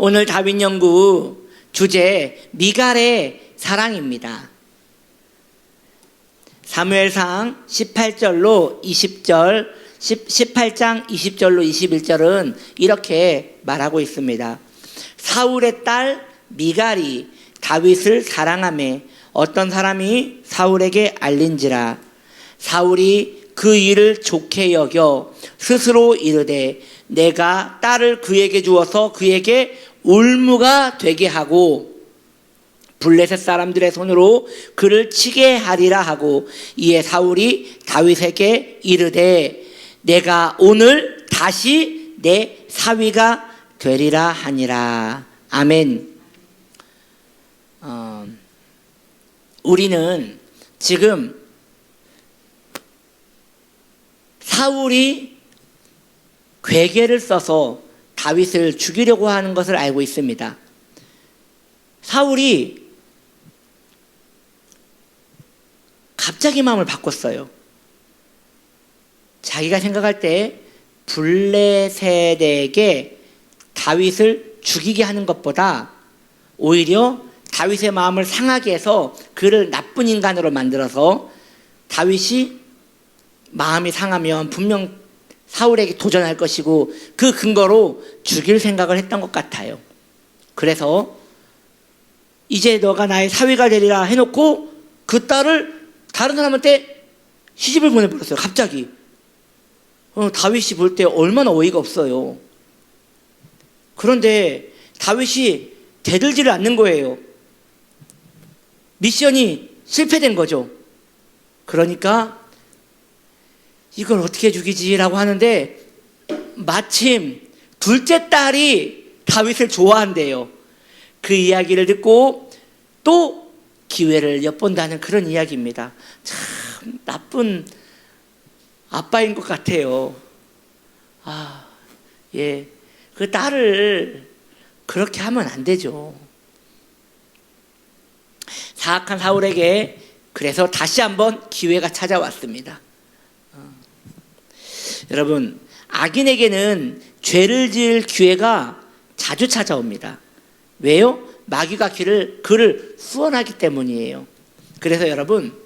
오늘 다윈 연구 주제 미갈의 사랑입니다. 사무엘상 18절로 20절, 18장 20절로 21절은 이렇게 말하고 있습니다. 사울의 딸 미갈이 다윗을 사랑하며 어떤 사람이 사울에게 알린지라. 사울이 그 일을 좋게 여겨 스스로 이르되 내가 딸을 그에게 주어서 그에게 올무가 되게 하고 블레셋 사람들의 손으로 그를 치게 하리라 하고, 이에 사울이 다윗에게 이르되 내가 오늘 다시 내 사위가 되리라 하니라. 아멘. 우리는 지금 사울이 괴계를 써서 다윗을 죽이려고 하는 것을 알고 있습니다. 사울이 갑자기 마음을 바꿨어요. 자기가 생각할 때 블레셋에게 다윗을 죽이게 하는 것보다 오히려 다윗의 마음을 상하게 해서 그를 나쁜 인간으로 만들어서 다윗이 마음이 상하면 분명 사울에게 도전할 것이고 그 근거로 죽일 생각을 했던 것 같아요. 그래서 이제 너가 나의 사위가 되리라 해놓고 그 딸을 다른 사람한테 시집을 보내버렸어요. 갑자기. 다윗이 볼 때 얼마나 어이가 없어요. 그런데 다윗이 대들지를 않는 거예요. 미션이 실패된 거죠. 그러니까 이걸 어떻게 죽이지라고 하는데 마침 둘째 딸이 다윗을 좋아한대요. 그 이야기를 듣고 또 기회를 엿본다는 그런 이야기입니다. 참 나쁜 아빠인 것 같아요. 그 딸을 그렇게 하면 안 되죠. 사악한 사울에게 그래서 다시 한번 기회가 찾아왔습니다. 여러분, 악인에게는 죄를 지을 기회가 자주 찾아옵니다. 왜요? 마귀가 그를 후원하기 때문이에요. 그래서 여러분,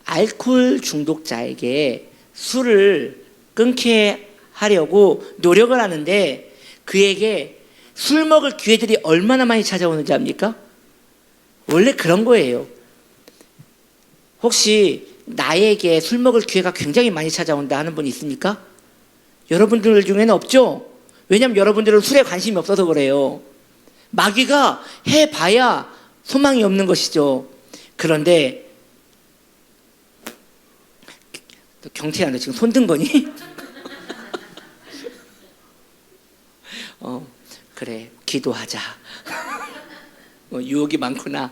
알코올 중독자에게 술을 끊게 하려고 노력을 하는데 그에게 술 먹을 기회들이 얼마나 많이 찾아오는지 압니까? 원래 그런 거예요. 혹시 나에게 술 먹을 기회가 굉장히 많이 찾아온다 하는 분 있습니까? 여러분들 중에는 없죠? 왜냐하면 여러분들은 술에 관심이 없어서 그래요. 마귀가 해봐야 소망이 없는 것이죠. 그런데 경태야, 너 지금 손 든 거니? 그래, 기도하자. 유혹이 많구나.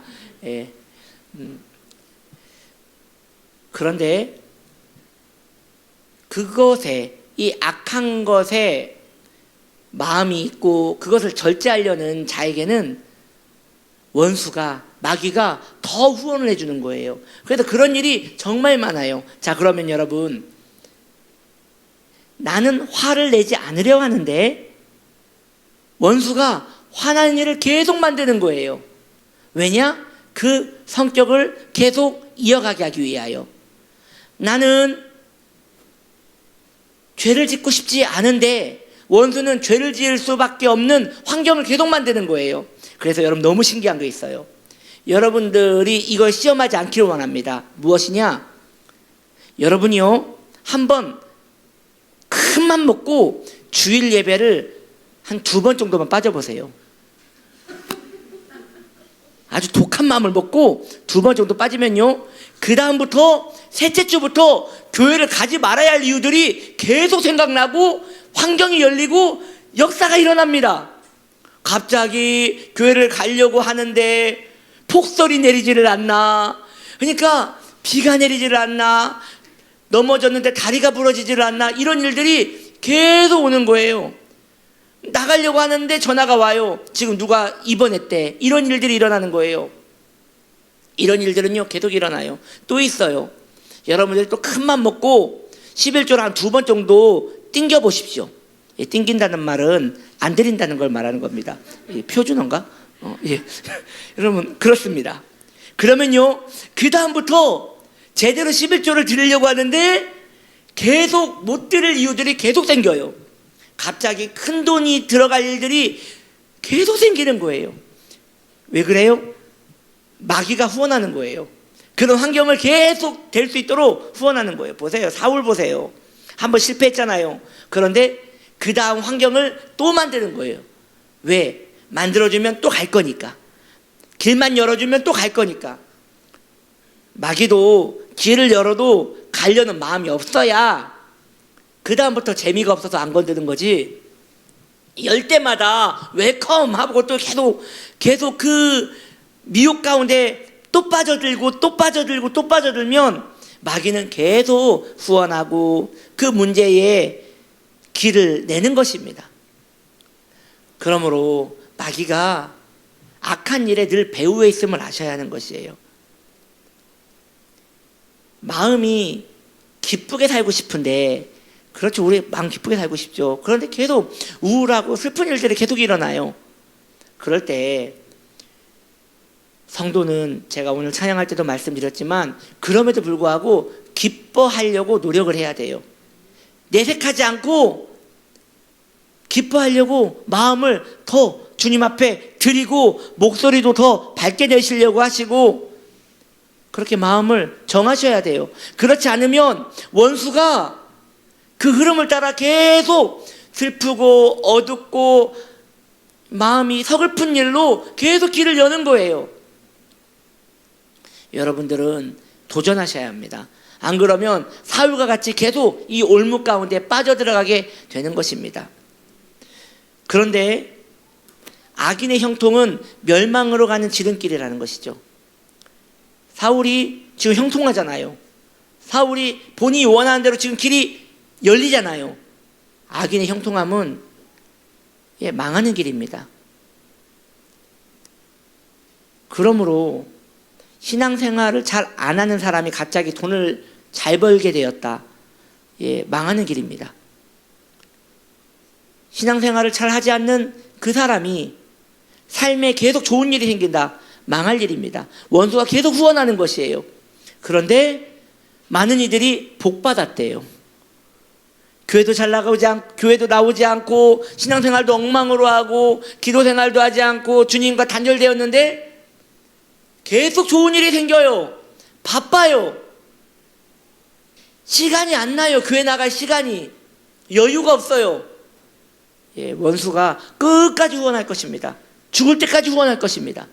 그런데 그것에, 이 악한 것에 마음이 있고 그것을 절제하려는 자에게는 원수가, 마귀가 더 후원을 해주는 거예요. 그래서 그런 일이 정말 많아요. 자, 그러면 여러분, 나는 화를 내지 않으려 하는데 원수가 화나는 일을 계속 만드는 거예요. 왜냐? 그 성격을 계속 이어가게 하기 위하여. 나는 죄를 짓고 싶지 않은데 원수는 죄를 지을 수밖에 없는 환경을 계속 만드는 거예요. 그래서 여러분, 너무 신기한 게 있어요. 여러분들이 이걸 시험하지 않기를 원합니다. 무엇이냐? 여러분이요, 한번 큰 맘 먹고 주일 예배를 한 2번 정도만 빠져보세요. 아주 독한 마음을 먹고 2번 정도 빠지면요, 그 다음부터 셋째 주부터 교회를 가지 말아야 할 이유들이 계속 생각나고 환경이 열리고 역사가 일어납니다. 갑자기 교회를 가려고 하는데 폭설이 내리지를 않나, 그러니까 비가 내리지를 않나, 넘어졌는데 다리가 부러지지를 않나, 이런 일들이 계속 오는 거예요. 나가려고 하는데 전화가 와요. 지금 누가 입원했대. 이런 일들이 일어나는 거예요. 이런 일들은요, 계속 일어나요. 또 있어요. 여러분들이 또 큰 맘 먹고 11조를 한 2번 정도 띵겨 보십시오. 띵긴다는 말은 안 드린다는 걸 말하는 겁니다. 표준어인가? 예. 여러분 그렇습니다. 그러면요 그 다음부터 제대로 11조를 드리려고 하는데 계속 못 드릴 이유들이 계속 생겨요. 갑자기 큰 돈이 들어갈 일들이 계속 생기는 거예요. 왜 그래요? 마귀가 후원하는 거예요. 그런 환경을 계속 될 수 있도록 후원하는 거예요. 보세요. 사울 보세요. 한번 실패했잖아요. 그런데 그 다음 환경을 또 만드는 거예요. 왜? 만들어주면 또 갈 거니까. 길만 열어주면 또 갈 거니까. 마귀도 길을 열어도 가려는 마음이 없어야 그 다음부터 재미가 없어서 안 건드는 거지. 열 때마다 웰컴 하고 또 계속 그 미혹 가운데 또 빠져들고 또 빠져들고 또 빠져들면 마귀는 계속 후원하고 그 문제에 길을 내는 것입니다. 그러므로 마귀가 악한 일에 늘 배후에 있음을 아셔야 하는 것이에요. 마음이 기쁘게 살고 싶은데, 그렇죠, 우리 마음 기쁘게 살고 싶죠. 그런데 계속 우울하고 슬픈 일들이 계속 일어나요. 그럴 때 성도는 제가 오늘 찬양할 때도 말씀드렸지만 그럼에도 불구하고 기뻐하려고 노력을 해야 돼요. 내색하지 않고 기뻐하려고 마음을 더 주님 앞에 드리고 목소리도 더 밝게 내시려고 하시고 그렇게 마음을 정하셔야 돼요. 그렇지 않으면 원수가 그 흐름을 따라 계속 슬프고 어둡고 마음이 서글픈 일로 계속 길을 여는 거예요. 여러분들은 도전하셔야 합니다. 안 그러면 사울과 같이 계속 이 올무 가운데 빠져들어가게 되는 것입니다. 그런데 악인의 형통은 멸망으로 가는 지름길이라는 것이죠. 사울이 지금 형통하잖아요. 사울이 본인이 원하는 대로 지금 길이 열리잖아요. 악인의 형통함은 망하는 길입니다. 그러므로 신앙생활을 잘 안 하는 사람이 갑자기 돈을 잘 벌게 되었다. 망하는 길입니다. 신앙생활을 잘 하지 않는 그 사람이 삶에 계속 좋은 일이 생긴다. 망할 일입니다. 원수가 계속 후원하는 것이에요. 그런데 많은 이들이 복받았대요. 교회도 나오지 않고 신앙생활도 엉망으로 하고 기도생활도 하지 않고 주님과 단절되었는데 계속 좋은 일이 생겨요. 바빠요. 시간이 안 나요. 교회 나갈 시간이. 여유가 없어요. 원수가 끝까지 후원할 것입니다. 죽을 때까지 후원할 것입니다.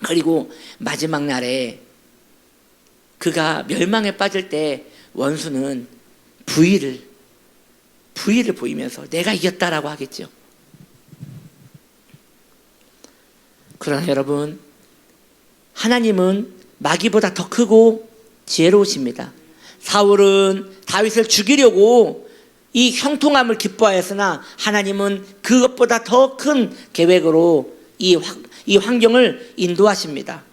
그리고 마지막 날에 그가 멸망에 빠질 때 원수는 부의를 보이면서 내가 이겼다라고 하겠죠. 그러나 여러분, 하나님은 마귀보다 더 크고 지혜로우십니다. 사울은 다윗을 죽이려고 이 형통함을 기뻐하였으나 하나님은 그것보다 더 큰 계획으로 이 환경을 인도하십니다.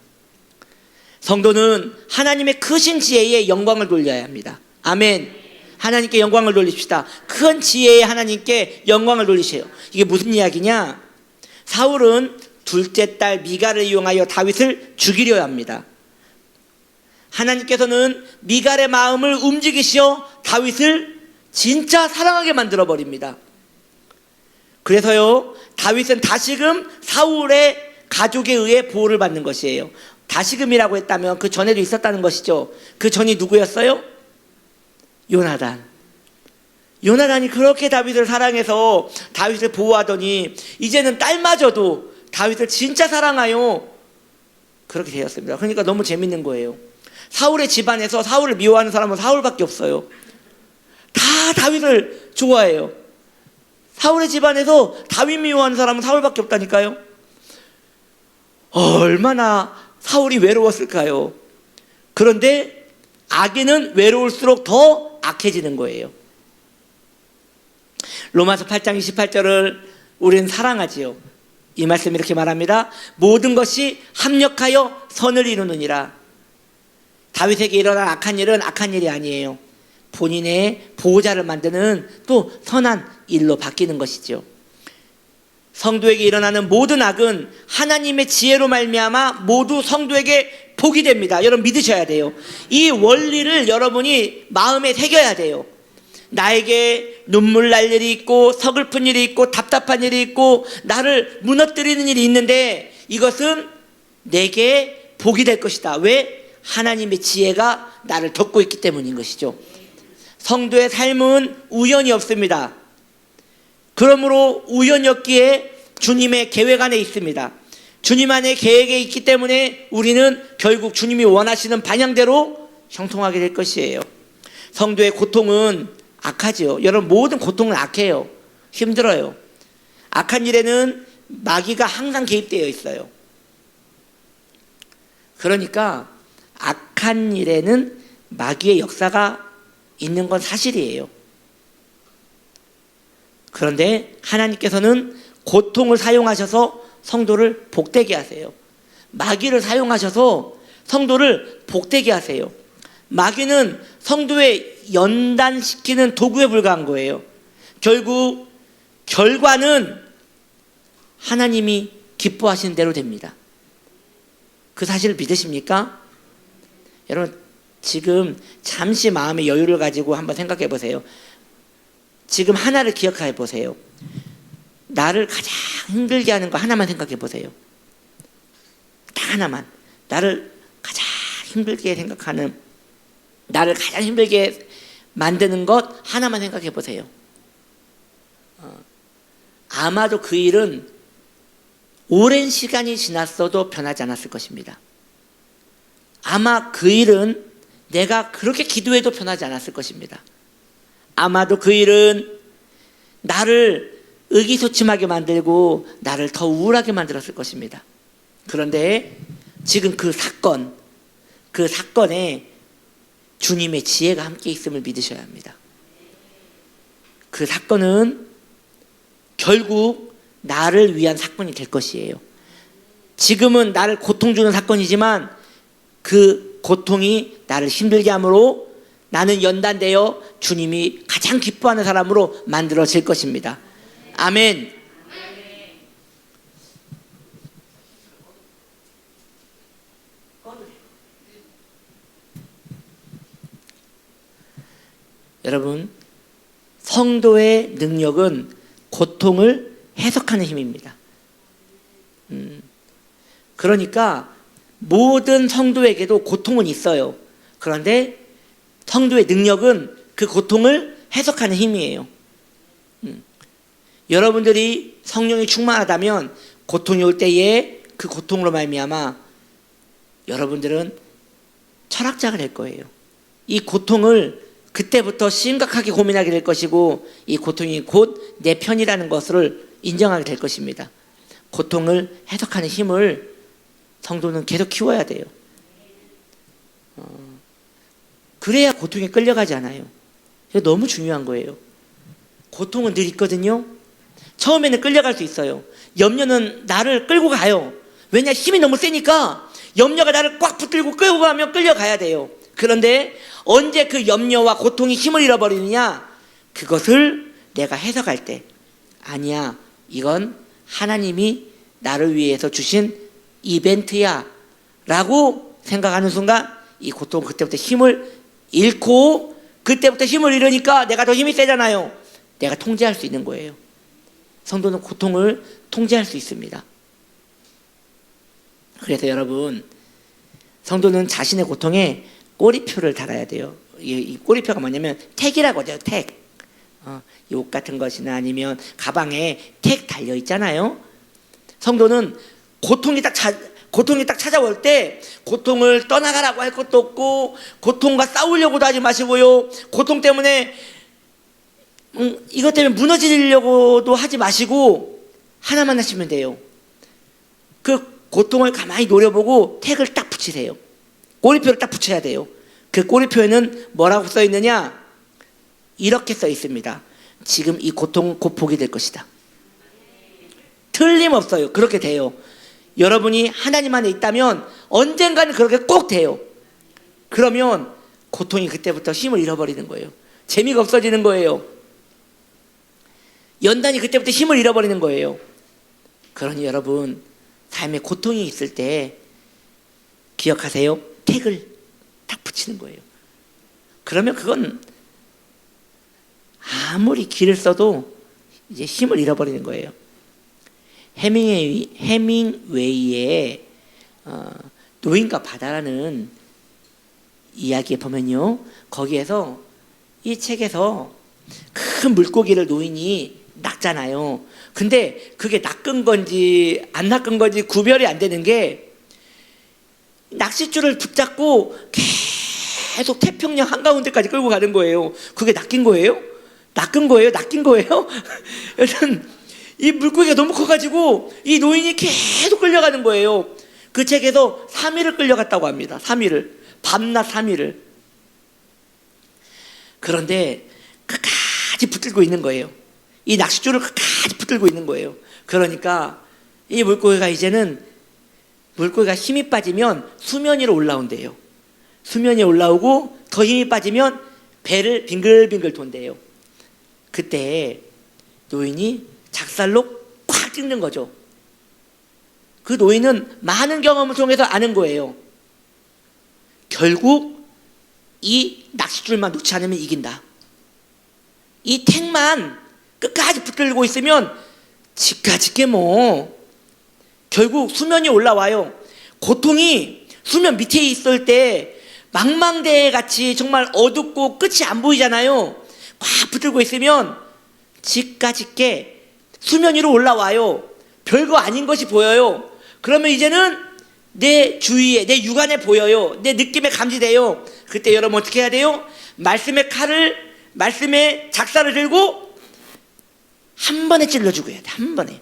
성도는 하나님의 크신 지혜에 영광을 돌려야 합니다. 아멘. 하나님께 영광을 돌립시다. 큰 지혜에 하나님께 영광을 돌리세요. 이게 무슨 이야기냐? 사울은 둘째 딸 미갈을 이용하여 다윗을 죽이려 합니다. 하나님께서는 미갈의 마음을 움직이시어 다윗을 진짜 사랑하게 만들어 버립니다. 그래서요, 다윗은 다시금 사울의 가족에 의해 보호를 받는 것이에요. 다시금이라고 했다면 그 전에도 있었다는 것이죠. 그 전이 누구였어요? 요나단이 그렇게 다윗을 사랑해서 다윗을 보호하더니 이제는 딸마저도 다윗을 진짜 사랑하여 그렇게 되었습니다. 그러니까 너무 재밌는 거예요. 사울의 집안에서 사울을 미워하는 사람은 사울밖에 없어요. 다 다윗을 좋아해요. 사울의 집안에서 다윗 미워하는 사람은 사울밖에 없다니까요. 얼마나 사울이 외로웠을까요? 그런데 악인은 외로울수록 더 악해지는 거예요. 로마서 8장 28절을 우리는 사랑하지요. 이 말씀 이렇게 말합니다. 모든 것이 합력하여 선을 이루느니라. 다윗에게 일어난 악한 일은 악한 일이 아니에요. 본인의 보호자를 만드는 또 선한 일로 바뀌는 것이죠. 성도에게 일어나는 모든 악은 하나님의 지혜로 말미암아 모두 성도에게 복이 됩니다. 여러분 믿으셔야 돼요. 이 원리를 여러분이 마음에 새겨야 돼요. 나에게 눈물 날 일이 있고 서글픈 일이 있고 답답한 일이 있고 나를 무너뜨리는 일이 있는데 이것은 내게 복이 될 것이다. 왜? 하나님의 지혜가 나를 덮고 있기 때문인 것이죠. 성도의 삶은 우연이 없습니다. 그러므로 우연이 없기에 주님의 계획 안에 있습니다. 주님 안에 계획에 있기 때문에 우리는 결국 주님이 원하시는 방향대로 형통하게 될 것이에요. 성도의 고통은 악하지요. 여러분 모든 고통은 악해요. 힘들어요. 악한 일에는 마귀가 항상 개입되어 있어요. 그러니까 악한 일에는 마귀의 역사가 있는 건 사실이에요. 그런데 하나님께서는 고통을 사용하셔서 성도를 복되게 하세요. 마귀를 사용하셔서 성도를 복되게 하세요. 마귀는 성도의 연단시키는 도구에 불과한 거예요. 결국 결과는 하나님이 기뻐하시는 대로 됩니다. 그 사실을 믿으십니까? 여러분 지금 잠시 마음의 여유를 가지고 한번 생각해 보세요. 지금 하나를 기억해 보세요. 나를 가장 힘들게 하는 거 하나만 생각해 보세요. 딱 하나만. 나를 가장 힘들게 생각하는, 나를 가장 힘들게 만드는 것 하나만 생각해 보세요. 아마도 그 일은 오랜 시간이 지났어도 변하지 않았을 것입니다. 아마 그 일은 내가 그렇게 기도해도 변하지 않았을 것입니다. 아마도 그 일은 나를 의기소침하게 만들고 나를 더 우울하게 만들었을 것입니다. 그런데 지금 그 사건에 주님의 지혜가 함께 있음을 믿으셔야 합니다. 그 사건은 결국 나를 위한 사건이 될 것이에요. 지금은 나를 고통 주는 사건이지만 그 고통이 나를 힘들게 함으로 나는 연단되어 주님이 가장 기뻐하는 사람으로 만들어질 것입니다. 아멘. 여러분, 성도의 능력은 고통을 해석하는 힘입니다. 그러니까 모든 성도에게도 고통은 있어요. 그런데 성도의 능력은 그 고통을 해석하는 힘이에요. 여러분들이 성령이 충만하다면 고통이 올 때에 그 고통으로 말미암아 여러분들은 철학자가 될 거예요. 이 고통을 그때부터 심각하게 고민하게 될 것이고 이 고통이 곧 내 편이라는 것을 인정하게 될 것입니다. 고통을 해석하는 힘을 성도는 계속 키워야 돼요. 그래야 고통에 끌려가지 않아요. 이거 너무 중요한 거예요. 고통은 늘 있거든요. 처음에는 끌려갈 수 있어요. 염려는 나를 끌고 가요. 왜냐? 힘이 너무 세니까 염려가 나를 꽉 붙들고 끌고 가면 끌려가야 돼요. 그런데 언제 그 염려와 고통이 힘을 잃어버리느냐? 그것을 내가 해석할 때 아니야, 이건 하나님이 나를 위해서 주신 이벤트야 라고 생각하는 순간 이 고통은 그때부터 힘을 잃고, 그때부터 힘을 잃으니까 내가 더 힘이 세잖아요. 내가 통제할 수 있는 거예요. 성도는 고통을 통제할 수 있습니다. 그래서 여러분, 성도는 자신의 고통에 꼬리표를 달아야 돼요. 이 꼬리표가 뭐냐면 택이라고 하죠. 택. 이 옷 같은 것이나 아니면 가방에 택 달려 있잖아요. 성도는 고통이 딱 찾아올 때 고통을 떠나가라고 할 것도 없고 고통과 싸우려고도 하지 마시고요. 고통 때문에 이것 때문에 무너지려고도 하지 마시고 하나만 하시면 돼요. 그 고통을 가만히 노려보고 택을 딱 붙이세요. 꼬리표를 딱 붙여야 돼요. 그 꼬리표에는 뭐라고 써 있느냐? 이렇게 써 있습니다. 지금 이 고통은 곧 복이 될 것이다. 틀림없어요. 그렇게 돼요. 여러분이 하나님 안에 있다면 언젠가는 그렇게 꼭 돼요. 그러면 고통이 그때부터 힘을 잃어버리는 거예요. 재미가 없어지는 거예요. 연단이 그때부터 힘을 잃어버리는 거예요. 그러니 여러분, 삶에 고통이 있을 때 기억하세요. 택을 딱 붙이는 거예요. 그러면 그건 아무리 길을 써도 이제 힘을 잃어버리는 거예요. 해밍웨이의 노인과 바다라는 이야기에 보면요, 거기에서 이 책에서 큰 물고기를 노인이 낚잖아요. 근데 그게 낚은 건지 안 낚은 건지 구별이 안 되는 게, 낚싯줄을 붙잡고 계속 태평양 한가운데까지 끌고 가는 거예요. 그게 낚인 거예요? 낚은 거예요? 낚인 거예요? 여튼 이 물고기가 너무 커가지고 이 노인이 계속 끌려가는 거예요. 그 책에서 3일을 끌려갔다고 합니다. 3일을, 밤낮 3일을. 그런데 끝까지 붙들고 있는 거예요. 이 낚싯줄을 끝까지 붙들고 있는 거예요. 그러니까 이 물고기가 이제는, 물고기가 힘이 빠지면 수면 위로 올라온대요. 수면 위에 올라오고 더 힘이 빠지면 배를 빙글빙글 돈대요. 그때 노인이 작살로 콱 찍는 거죠. 그 노인은 많은 경험을 통해서 아는 거예요. 결국 이 낚싯줄만 놓지 않으면 이긴다. 이 택만 끝까지 붙들고 있으면 집가집게 뭐 결국 수면이 올라와요. 고통이 수면 밑에 있을 때 망망대해 같이 정말 어둡고 끝이 안 보이잖아요. 꽉 붙들고 있으면 집가집게 수면 위로 올라와요. 별거 아닌 것이 보여요. 그러면 이제는 내 주위에, 내 육안에 보여요. 내 느낌에 감지돼요. 그때 여러분 어떻게 해야 돼요? 말씀의 칼을, 말씀의 작사를 들고 한 번에 찔러주고 해야 돼. 한 번에.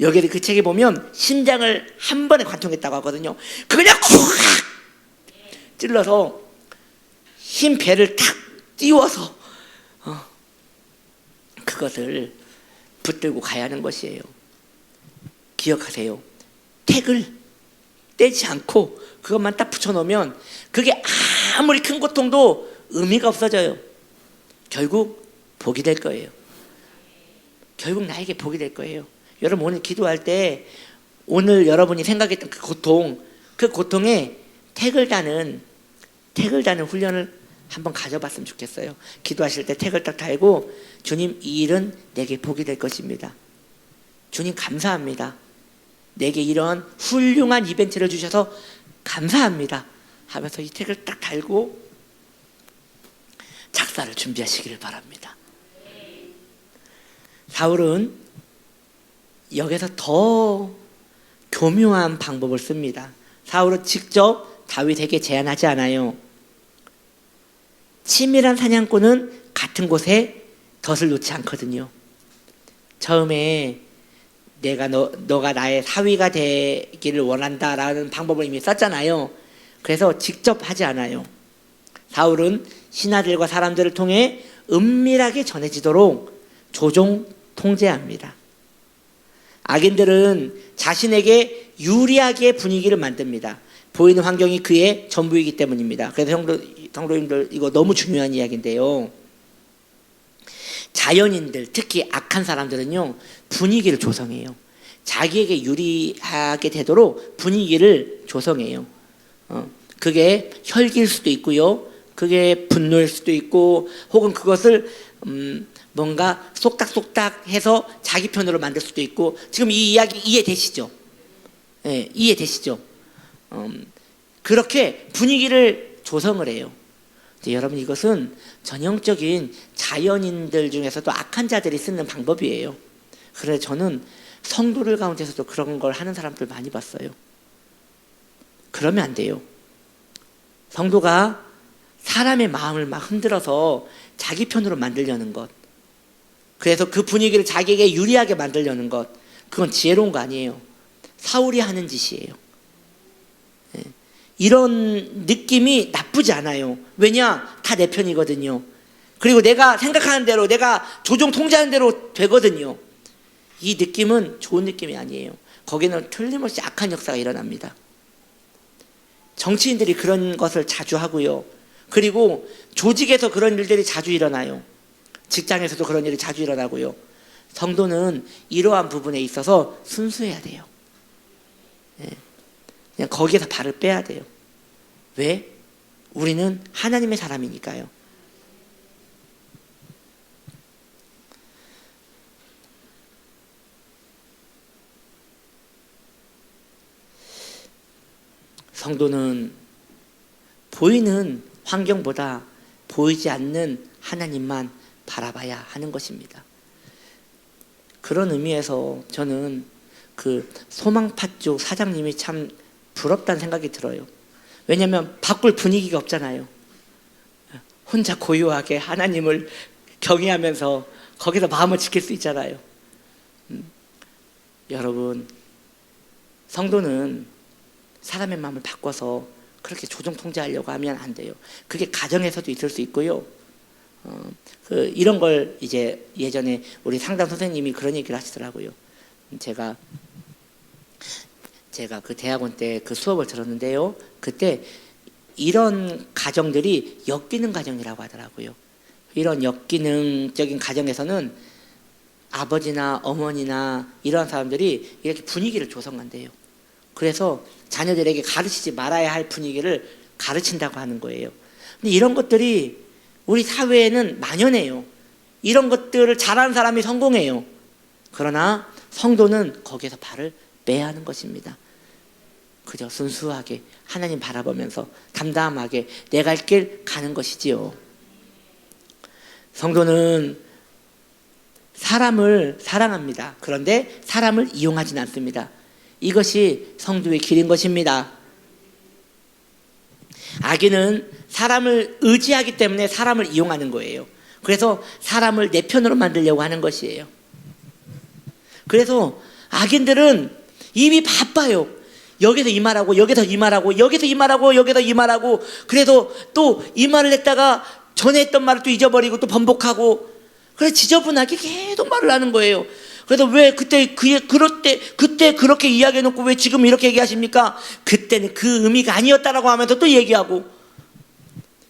여기 그 책에 보면 심장을 한 번에 관통했다고 하거든요. 그냥 콕 찔러서 흰 배를 탁 띄워서 그것을 붙들고 가야 하는 것이에요. 기억하세요. 택을 떼지 않고 그것만 딱 붙여놓으면 그게 아무리 큰 고통도 의미가 없어져요. 결국 복이 될 거예요. 결국 나에게 복이 될 거예요. 여러분 오늘 기도할 때 오늘 여러분이 생각했던 그 고통에 택을 다는 훈련을 한번 가져봤으면 좋겠어요. 기도하실 때 택을 딱 달고, 주님, 이 일은 내게 복이 될 것입니다. 주님 감사합니다. 내게 이런 훌륭한 이벤트를 주셔서 감사합니다 하면서 이 택을 딱 달고 작사를 준비하시기를 바랍니다. 사울은 여기서 더 교묘한 방법을 씁니다. 사울은 직접 다윗에게 제안하지 않아요. 치밀한 사냥꾼은 같은 곳에 덫을 놓지 않거든요. 처음에 내가 너가 나의 사위가 되기를 원한다라는 방법을 이미 썼잖아요. 그래서 직접 하지 않아요. 사울은 신하들과 사람들을 통해 은밀하게 전해지도록 조종 통제합니다. 악인들은 자신에게 유리하게 분위기를 만듭니다. 보이는 환경이 그의 전부이기 때문입니다. 그래서 성도님들 이거 너무 중요한 이야기인데요. 자연인들, 특히 악한 사람들은요, 분위기를 조성해요. 자기에게 유리하게 되도록 분위기를 조성해요. 그게 혈기일 수도 있고요, 그게 분노일 수도 있고, 혹은 그것을 뭔가 속닥속닥 해서 자기 편으로 만들 수도 있고. 지금 이 이야기 이해되시죠? 네, 이해되시죠? 그렇게 분위기를 조성을 해요. 여러분 이것은 전형적인 자연인들 중에서도 악한 자들이 쓰는 방법이에요. 그래서 저는 성도들 가운데서도 그런 걸 하는 사람들 많이 봤어요. 그러면 안 돼요. 성도가 사람의 마음을 막 흔들어서 자기 편으로 만들려는 것, 그래서 그 분위기를 자기에게 유리하게 만들려는 것, 그건 지혜로운 거 아니에요. 사울이 하는 짓이에요. 이런 느낌이 나쁘지 않아요. 왜냐? 다 내 편이거든요. 그리고 내가 생각하는 대로, 내가 조종 통제하는 대로 되거든요. 이 느낌은 좋은 느낌이 아니에요. 거기는 틀림없이 악한 역사가 일어납니다. 정치인들이 그런 것을 자주 하고요. 그리고 조직에서 그런 일들이 자주 일어나요. 직장에서도 그런 일이 자주 일어나고요. 성도는 이러한 부분에 있어서 순수해야 돼요. 예. 그냥 거기에서 발을 빼야 돼요. 왜? 우리는 하나님의 사람이니까요. 성도는 보이는 환경보다 보이지 않는 하나님만 바라봐야 하는 것입니다. 그런 의미에서 저는 그 소망파 쪽 사장님이 참 부럽다는 생각이 들어요. 왜냐하면 바꿀 분위기가 없잖아요. 혼자 고요하게 하나님을 경외하면서 거기서 마음을 지킬 수 있잖아요. 여러분, 성도는 사람의 마음을 바꿔서 그렇게 조정 통제하려고 하면 안 돼요. 그게 가정에서도 있을 수 있고요. 이런 걸 이제 예전에 우리 상담 선생님이 그런 얘기를 하시더라고요. 제가 그 대학원 때 그 수업을 들었는데요. 그때 이런 가정들이 역기능 가정이라고 하더라고요. 이런 역기능적인 가정에서는 아버지나 어머니나 이런 사람들이 이렇게 분위기를 조성한대요. 그래서 자녀들에게 가르치지 말아야 할 분위기를 가르친다고 하는 거예요. 근데 이런 것들이 우리 사회에는 만연해요. 이런 것들을 잘하는 사람이 성공해요. 그러나 성도는 거기에서 발을 빼야 하는 것입니다. 그저 순수하게 하나님 바라보면서 담담하게 내 갈 길 가는 것이지요. 성도는 사람을 사랑합니다. 그런데 사람을 이용하진 않습니다. 이것이 성도의 길인 것입니다. 악인은 사람을 의지하기 때문에 사람을 이용하는 거예요. 그래서 사람을 내 편으로 만들려고 하는 것이에요. 그래서 악인들은 입이 바빠요. 여기서 이 말하고 여기서 이 말하고 여기서 이 말하고 여기서 이 말하고, 그래도 또 이 말을 했다가 전에 했던 말을 또 잊어버리고 또 번복하고, 그래서 지저분하게 계속 말을 하는 거예요. 그래서 왜 그때 그렇게 이야기해놓고 왜 지금 이렇게 얘기하십니까? 그때는 그 의미가 아니었다라고 하면서 또 얘기하고,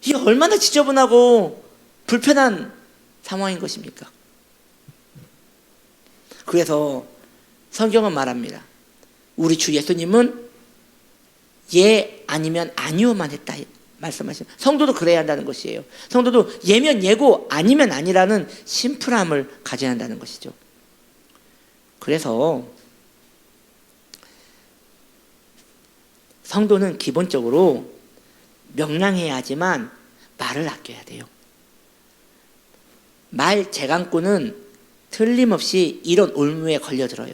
이게 얼마나 지저분하고 불편한 상황인 것입니까? 그래서 성경은 말합니다. 우리 주 예수님은 예 아니면 아니오만 했다 말씀하시는, 성도도 그래야 한다는 것이에요. 성도도 예면 예고 아니면 아니라는 심플함을 가져야 한다는 것이죠. 그래서 성도는 기본적으로 명랑해야 하지만 말을 아껴야 돼요. 말 재간꾼은 틀림없이 이런 올무에 걸려들어요.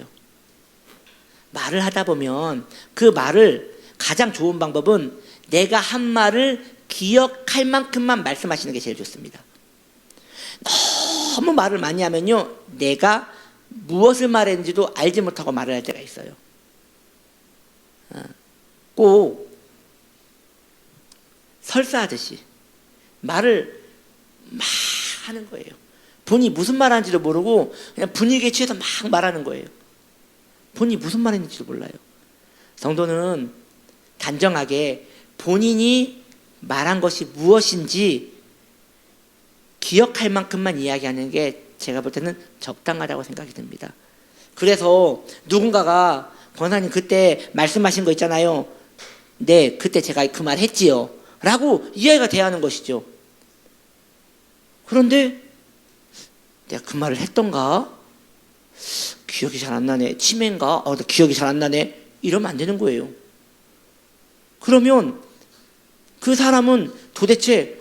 말을 하다 보면 그 말을, 가장 좋은 방법은 내가 한 말을 기억할 만큼만 말씀하시는 게 제일 좋습니다. 너무 말을 많이 하면요, 내가 무엇을 말했는지도 알지 못하고 말을 할 때가 있어요. 꼭 설사하듯이 말을 막 하는 거예요. 본인이 무슨 말 하는지도 모르고 그냥 분위기에 취해서 막 말하는 거예요. 본인이 무슨 말 했는지도 몰라요. 성도는 단정하게 본인이 말한 것이 무엇인지 기억할 만큼만 이야기하는 게 제가 볼 때는 적당하다고 생각이 듭니다. 그래서 누군가가 권사님 그때 말씀하신 거 있잖아요. 네, 그때 제가 그 말 했지요 라고 이해가 돼야 하는 것이죠. 그런데 내가 그 말을 했던가? 기억이 잘 안 나네. 치매인가? 나 기억이 잘 안 나네. 이러면 안 되는 거예요. 그러면 그 사람은 도대체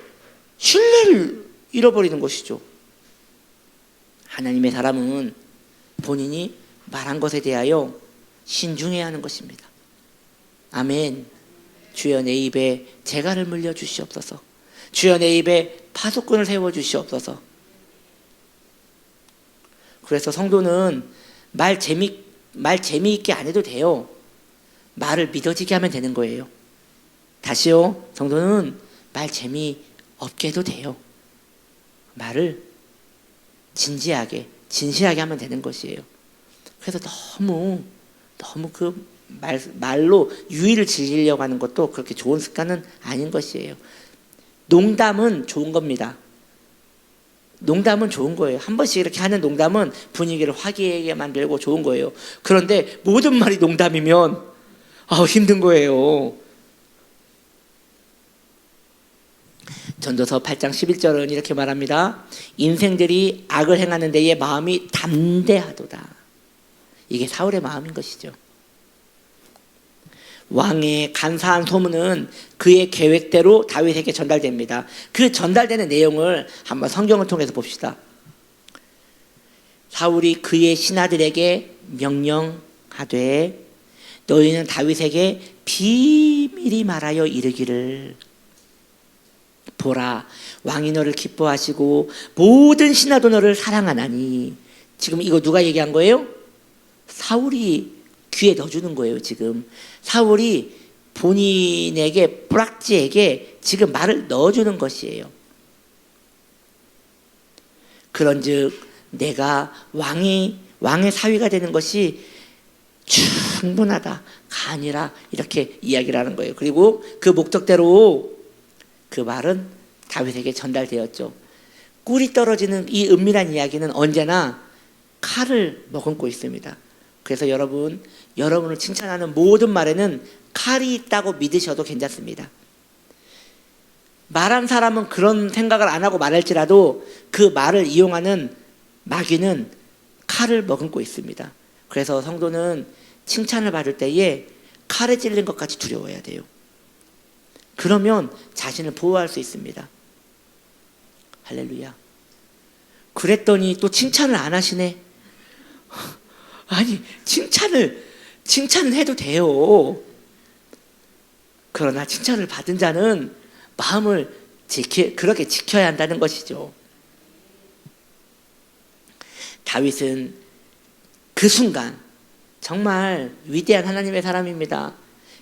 신뢰를 잃어버리는 것이죠. 하나님의 사람은 본인이 말한 것에 대하여 신중해야 하는 것입니다. 아멘. 주여 내 입에 재갈을 물려 주시옵소서. 주여 내 입에 파수꾼을 세워 주시옵소서. 그래서 성도는 말 재미있게 안 해도 돼요. 말을 믿어지게 하면 되는 거예요. 다시요, 성도는 말 재미없게 해도 돼요. 말을 진지하게 진실하게 하면 되는 것이에요. 그래서 너무 그 말로 유의를 즐기려고 하는 것도 그렇게 좋은 습관은 아닌 것이에요. 농담은 좋은 겁니다. 농담은 좋은 거예요. 한 번씩 이렇게 하는 농담은 분위기를 화기애애하게 만들고 좋은 거예요. 그런데 모든 말이 농담이면 힘든 거예요. 전도서 8장 11절은 이렇게 말합니다. 인생들이 악을 행하는 데에 마음이 담대하도다. 이게 사울의 마음인 것이죠. 왕의 간사한 소문은 그의 계획대로 다윗에게 전달됩니다. 그 전달되는 내용을 한번 성경을 통해서 봅시다. 사울이 그의 신하들에게 명령하되 너희는 다윗에게 비밀히 말하여 이르기를 보라, 왕이 너를 기뻐하시고 모든 신하도 너를 사랑하나니. 지금 이거 누가 얘기한 거예요? 사울이 귀에 넣어주는 거예요. 지금 사울이 본인에게, 뿌락지에게 지금 말을 넣어주는 것이에요. 그런즉 내가 왕의 사위가 되는 것이 충분하다가 아니라 이렇게 이야기를 하는 거예요. 그리고 그 목적대로 그 말은 다윗에게 전달되었죠. 꿀이 떨어지는 이 은밀한 이야기는 언제나 칼을 머금고 있습니다. 그래서 여러분을 칭찬하는 모든 말에는 칼이 있다고 믿으셔도 괜찮습니다. 말한 사람은 그런 생각을 안 하고 말할지라도 그 말을 이용하는 마귀는 칼을 머금고 있습니다. 그래서 성도는 칭찬을 받을 때에 칼에 찔린 것 같이 두려워야 돼요. 그러면 자신을 보호할 수 있습니다. 할렐루야. 그랬더니 또 칭찬을 안 하시네. 아니, 칭찬은 해도 돼요. 그러나 칭찬을 받은 자는 마음을 그렇게 지켜야 한다는 것이죠. 다윗은 그 순간 정말 위대한 하나님의 사람입니다.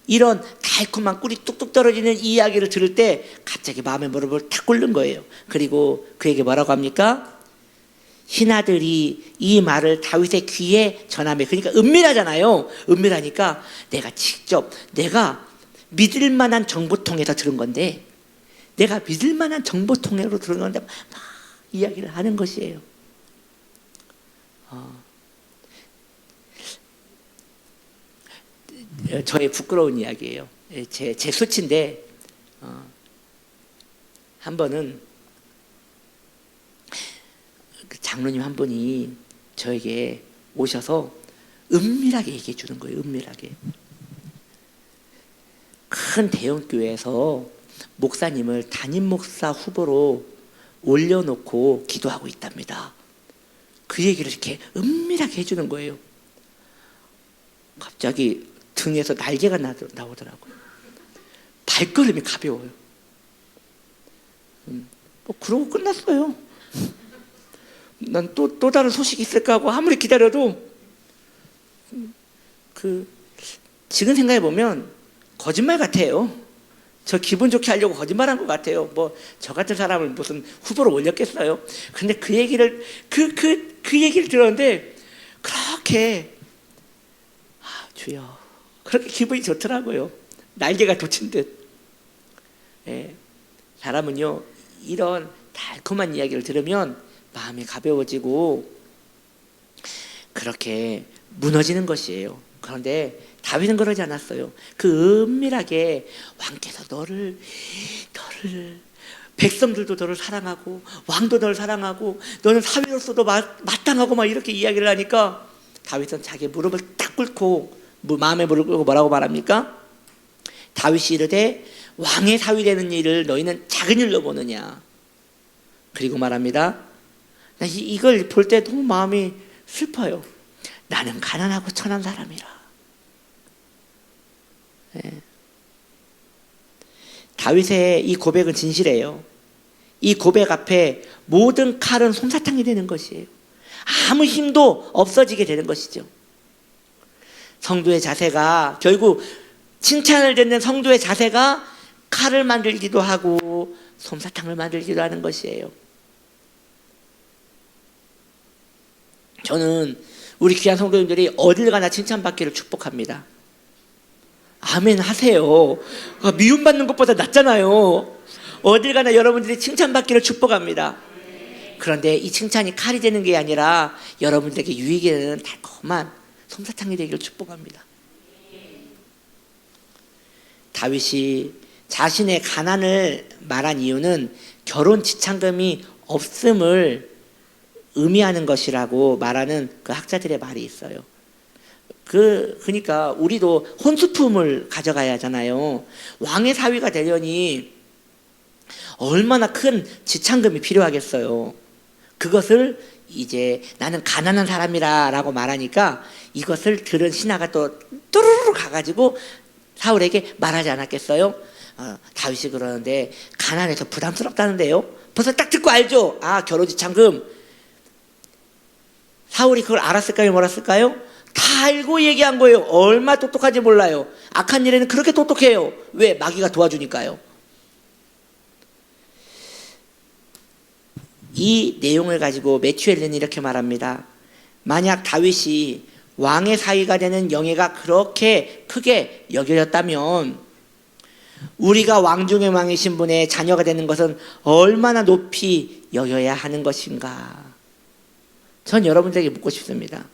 이런 달콤한 꿀이 뚝뚝 떨어지는 이 이야기를 들을 때 갑자기 마음의 무릎을 탁 꿇는 거예요. 그리고 그에게 뭐라고 합니까? 신하들이 이 말을 다윗의 귀에 전하며, 그러니까 은밀하잖아요. 은밀하니까 내가 믿을 만한 정보통에서 들은 건데, 내가 믿을 만한 정보통으로 들은 건데 막 이야기를 하는 것이에요. 저의 부끄러운 이야기예요. 제 수치인데, 한 번은 장로님 한 분이 저에게 오셔서 은밀하게 얘기해 주는 거예요. 은밀하게. 큰 대형교회에서 목사님을 담임 목사 후보로 올려놓고 기도하고 있답니다. 그 얘기를 이렇게 은밀하게 해주는 거예요. 갑자기 등에서 날개가 나오더라고요. 발걸음이 가벼워요. 그러고 끝났어요. 난 또 다른 소식이 있을까 하고 아무리 기다려도 지금 생각해 보면 거짓말 같아요. 저 기분 좋게 하려고 거짓말한 것 같아요. 저 같은 사람을 무슨 후보로 올렸겠어요. 근데 그 얘기를 그 얘기를 들었는데 그렇게 주여, 그렇게 기분이 좋더라고요. 날개가 돋친 듯. 사람은요, 이런 달콤한 이야기를 들으면 마음이 가벼워지고 그렇게 무너지는 것이에요. 그런데 다윗은 그러지 않았어요. 그 은밀하게 왕께서 너를 백성들도 너를 사랑하고 왕도 너를 사랑하고 너는 사위로서도 마땅하고 막 이렇게 이야기를 하니까 다윗은 자기 무릎을 딱 꿇고 마음의 무릎을 꿇고 뭐라고 말합니까? 다윗이 이르되 왕의 사위 되는 일을 너희는 작은 일로 보느냐. 그리고 말합니다. 나 이걸 볼 때 너무 마음이 슬퍼요. 나는 가난하고 천한 사람이라. 다윗의 이 고백은 진실해요. 이 고백 앞에 모든 칼은 솜사탕이 되는 것이에요. 아무 힘도 없어지게 되는 것이죠. 성도의 자세가, 결국 칭찬을 듣는 성도의 자세가 칼을 만들기도 하고 솜사탕을 만들기도 하는 것이에요. 저는 우리 귀한 성도님들이 어딜 가나 칭찬받기를 축복합니다. 아멘 하세요. 미움받는 것보다 낫잖아요. 어딜 가나 여러분들이 칭찬받기를 축복합니다. 그런데 이 칭찬이 칼이 되는 게 아니라 여러분들에게 유익이 되는 달콤한 솜사탕이 되기를 축복합니다. 다윗이 자신의 가난을 말한 이유는 결혼 지참금이 없음을 의미하는 것이라고 말하는 그 학자들의 말이 있어요. 그러니까 우리도 혼수품을 가져가야 하잖아요. 왕의 사위가 되려니 얼마나 큰 지참금이 필요하겠어요. 그것을 이제 나는 가난한 사람이라고 말하니까 이것을 들은 신하가 또 뚜루루 가가지고 사울에게 말하지 않았겠어요? 다윗이 그러는데 가난해서 부담스럽다는데요. 벌써 딱 듣고 알죠? 결혼지참금. 사울이 그걸 알았을까요? 몰랐을까요? 다 알고 얘기한 거예요. 얼마 똑똑한지 몰라요. 악한 일에는 그렇게 똑똑해요. 왜? 마귀가 도와주니까요. 이 내용을 가지고 매튜 헬렌이 이렇게 말합니다. 만약 다윗이 왕의 사위가 되는 영예가 그렇게 크게 여겨졌다면 우리가 왕 중의 왕이신 분의 자녀가 되는 것은 얼마나 높이 여겨야 하는 것인가. 전 여러분들에게 묻고 싶습니다.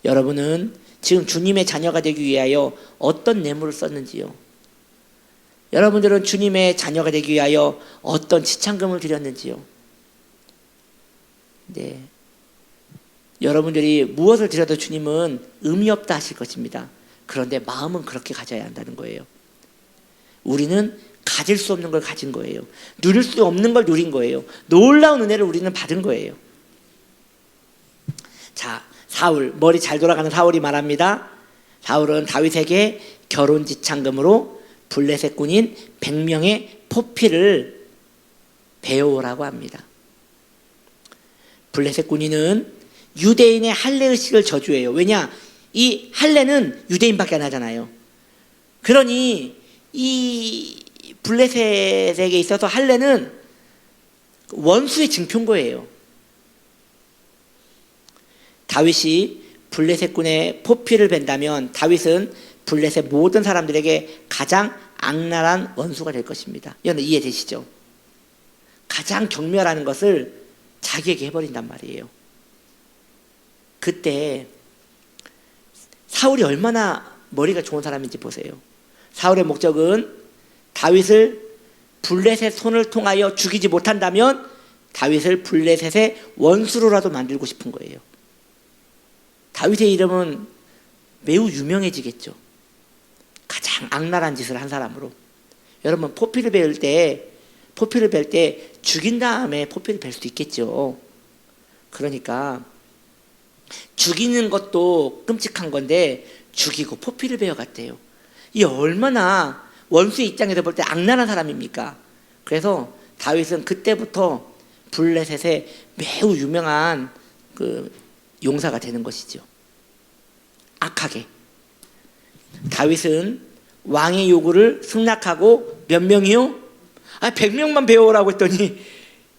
여러분은 지금 주님의 자녀가 되기 위하여 어떤 뇌물을 썼는지요? 여러분들은 주님의 자녀가 되기 위하여 어떤 지참금을 드렸는지요? 네. 여러분들이 무엇을 드려도 주님은 의미 없다 하실 것입니다. 그런데 마음은 그렇게 가져야 한다는 거예요. 우리는 가질 수 없는 걸 가진 거예요. 누릴 수 없는 걸 누린 거예요. 놀라운 은혜를 우리는 받은 거예요. 자, 사울, 머리 잘 돌아가는 사울이 말합니다. 사울은 다윗에게 결혼 지참금으로 블레셋 군인 100명의 포피를 배워오라고 합니다. 블레셋 군인은 유대인의 할례 의식을 저주해요. 왜냐? 이 할례는 유대인밖에 안 하잖아요. 그러니 이 블레셋에게 있어서 할례는 원수의 증표인 다윗이 블레셋 군의 포피를 벤다면 다윗은 블레셋 모든 사람들에게 가장 악랄한 원수가 될 것입니다. 여러분 이해되시죠? 가장 경멸하는 것을 자기에게 해버린단 말이에요. 그때 사울이 얼마나 머리가 좋은 사람인지 보세요. 사울의 목적은 다윗을 블레셋 손을 통하여 죽이지 못한다면 다윗을 블레셋의 원수로라도 만들고 싶은 거예요. 다윗의 이름은 매우 유명해지겠죠. 가장 악랄한 짓을 한 사람으로. 여러분 포피를 벨 때 죽인 다음에 포피를 벨 수도 있겠죠. 그러니까 죽이는 것도 끔찍한 건데 죽이고 포피를 베어갔대요. 이 얼마나 원수의 입장에서 볼 때 악랄한 사람입니까? 그래서 다윗은 그때부터 블레셋의 매우 유명한 그 용사가 되는 것이죠. 악하게. 다윗은 왕의 요구를 승낙하고 몇 명이요? 100명만 배워오라고 했더니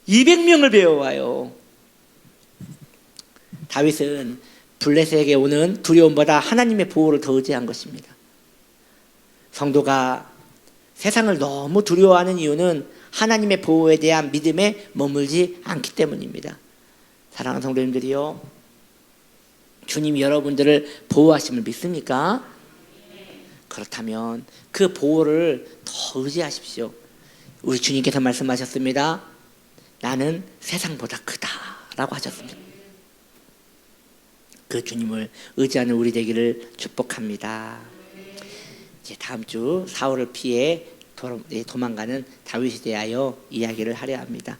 200명을 배워와요. 다윗은 블레셋에게 오는 두려움보다 하나님의 보호를 더 의지한 것입니다. 성도가 세상을 너무 두려워하는 이유는 하나님의 보호에 대한 믿음에 머물지 않기 때문입니다. 사랑하는 성도님들이요, 주님이 여러분들을 보호하심을 믿습니까? 그렇다면 그 보호를 더 의지하십시오. 우리 주님께서 말씀하셨습니다. 나는 세상보다 크다라고 하셨습니다. 그 주님을 의지하는 우리 되기를 축복합니다. 이제 다음 주 사울을 피해 도망가는 다윗에 대하여 이야기를 하려 합니다.